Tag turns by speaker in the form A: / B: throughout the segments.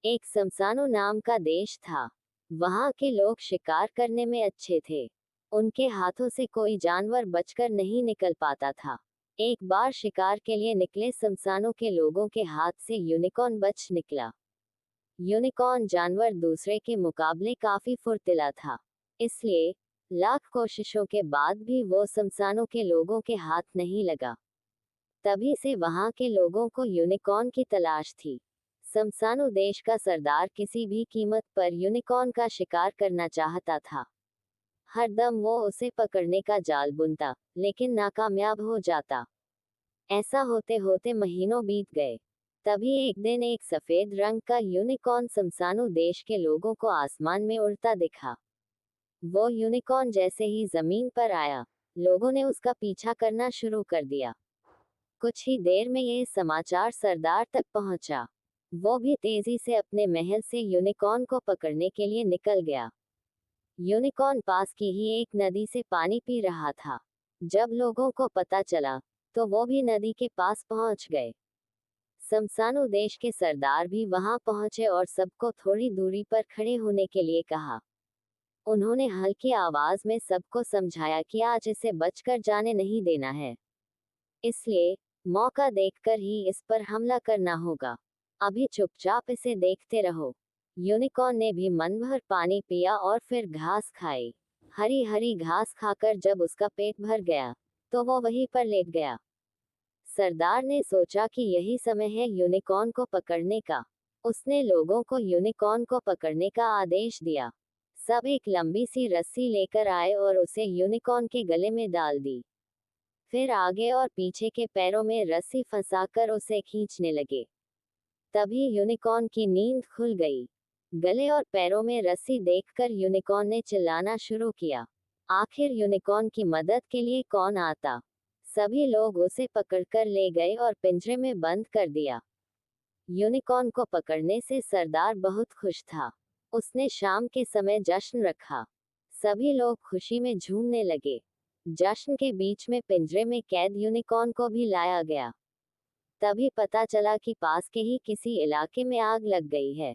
A: एक समसानो नाम का देश था। वहां के लोग शिकार करने में अच्छे थे। उनके हाथों से कोई जानवर बचकर नहीं निकल पाता था। एक बार शिकार के लिए निकले समसानों के लोगों के हाथ से यूनिकॉर्न बच निकला। यूनिकॉर्न जानवर दूसरे के मुकाबले काफी फुर्तीला था। इसलिए लाख कोशिशों के बाद भी वो समसानों के लोगों के हाथ नहीं लगा। तभी से वहां के लोगों को यूनिकॉर्न की तलाश थी। समसानु देश का सरदार किसी भी कीमत पर यूनिकॉर्न का शिकार करना चाहता था। हरदम वो उसे पकड़ने का जाल बुनता, लेकिन नाकामयाब हो जाता। ऐसा होते होते महीनों बीत गए। तभी एक दिन एक सफेद रंग का यूनिकॉर्न समसानु देश के लोगों को आसमान में उड़ता दिखा। वो यूनिकॉर्न जैसे ही जमीन पर आया, लोगों ने उसका पीछा करना शुरू कर दिया। कुछ ही देर में ये समाचार सरदार तक पहुंचा। वो भी तेजी से अपने महल से यूनिकॉर्न को पकड़ने के लिए निकल गया। यूनिकॉर्न पास की ही एक नदी से पानी पी रहा था। जब लोगों को पता चला, तो वो भी नदी के पास पहुंच गए। समसानु देश के सरदार भी वहां पहुंचे और सबको थोड़ी दूरी पर खड़े होने के लिए कहा। उन्होंने हल्की आवाज में सबको समझाया कि आज इसे बचकर जाने नहीं देना है। इसलिए मौका देखकर ही इस पर हमला करना होगा। अभी चुपचाप इसे देखते रहो। यूनिकॉर्न ने भी मन भर पानी पिया और फिर घास खाई। हरी हरी घास खाकर जब उसका पेट भर गया, तो वो वहीं पर लेट गया। सरदार ने सोचा कि यही समय है यूनिकॉर्न को पकड़ने का। उसने लोगों को यूनिकॉर्न को पकड़ने का आदेश दिया। सब एक लंबी सी रस्सी लेकर आए और उसे यूनिकॉर्न के गले में डाल दी। फिर आगे और पीछे के पैरों में रस्सी फंसाकर उसे खींचने लगे। तभी यूनिकॉर्न की नींद खुल गई। गले और पैरों में रस्सी देखकर यूनिकॉर्न ने चिल्लाना शुरू किया। आखिर यूनिकॉर्न की मदद के लिए कौन आता? सभी लोग उसे पकड़कर ले गए और पिंजरे में बंद कर दिया। यूनिकॉर्न को पकड़ने से सरदार बहुत खुश था। उसने शाम के समय जश्न रखा। सभी लोग खुशी में झूमने लगे। जश्न के बीच में पिंजरे में कैद यूनिकॉर्न को भी लाया गया। तभी पता चला कि पास के ही किसी इलाके में आग लग गई है।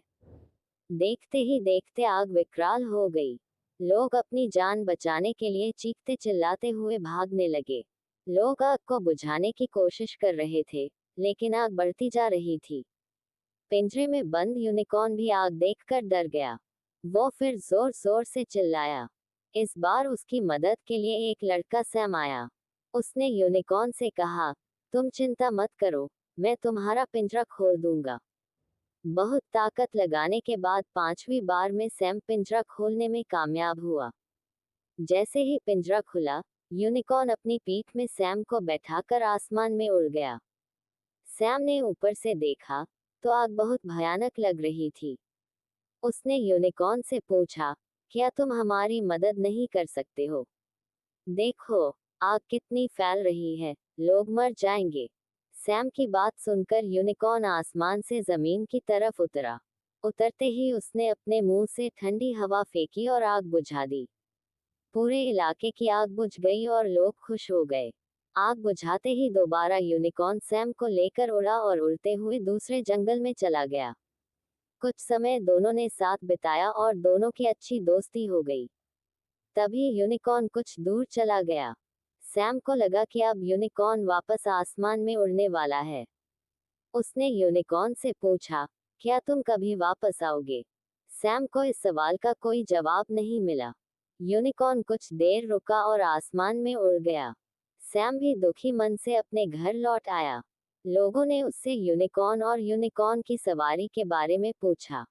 A: देखते ही देखते आग विकराल हो गई। लोग अपनी जान बचाने के लिए चीखते चिल्लाते हुए भागने लगे। लोग आग को बुझाने की कोशिश कर रहे थे, लेकिन आग बढ़ती जा रही थी। पिंजरे में बंद यूनिकॉर्न भी आग देखकर डर गया। वो फिर जोर जोर से चिल्लाया। इस बार उसकी मदद के लिए एक लड़का सैम आया। उसने यूनिकॉर्न से कहा, तुम चिंता मत करो, मैं तुम्हारा पिंजरा खोल दूंगा। बहुत ताकत लगाने के बाद 5वीं बार में सैम पिंजरा खोलने में कामयाब हुआ। जैसे ही पिंजरा खुला, यूनिकॉर्न अपनी पीठ में सैम को बैठाकर आसमान में उड़ गया। सैम ने ऊपर से देखा, तो आग बहुत भयानक लग रही थी। उसने यूनिकॉर्न से पूछा, क्या तुम हमारी मदद नहीं कर सकते हो? देखो, आग कितनी फैल रही है, लोग मर जाएंगे। सैम की बात सुनकर यूनिकॉर्न आसमान से जमीन की तरफ उतरा। उतरते ही उसने अपने मुंह से ठंडी हवा फेंकी और आग बुझा दी। पूरे इलाके की आग बुझ गई और लोग खुश हो गए। आग बुझाते ही दोबारा यूनिकॉर्न सैम को लेकर उड़ा और उड़ते हुए दूसरे जंगल में चला गया। कुछ समय दोनों ने साथ बिताया और दोनों की अच्छी दोस्ती हो गई। तभी यूनिकॉर्न कुछ दूर चला गया। सैम को लगा कि अब यूनिकॉर्न वापस आसमान में उड़ने वाला है। उसने यूनिकॉर्न से पूछा, क्या तुम कभी वापस आओगे? सैम को इस सवाल का कोई जवाब नहीं मिला। यूनिकॉर्न कुछ देर रुका और आसमान में उड़ गया। सैम भी दुखी मन से अपने घर लौट आया। लोगों ने उससे यूनिकॉर्न और यूनिकॉर्न की सवारी के बारे में पूछा।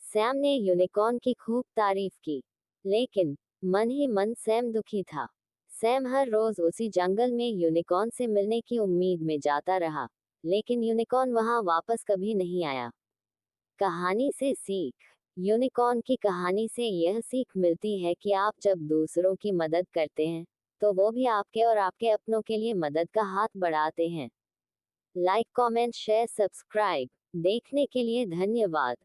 A: सैम ने यूनिकॉर्न की खूब तारीफ की, लेकिन मन ही मन सैम दुखी था। सैम हर रोज उसी जंगल में यूनिकॉर्न से मिलने की उम्मीद में जाता रहा, लेकिन यूनिकॉर्न वहां वापस कभी नहीं आया। कहानी से सीख। यूनिकॉर्न की कहानी से यह सीख मिलती है कि आप जब दूसरों की मदद करते हैं, तो वो भी आपके और आपके अपनों के लिए मदद का हाथ बढ़ाते हैं। Like, comment, share, subscribe. देखने के लिए धन्यवाद।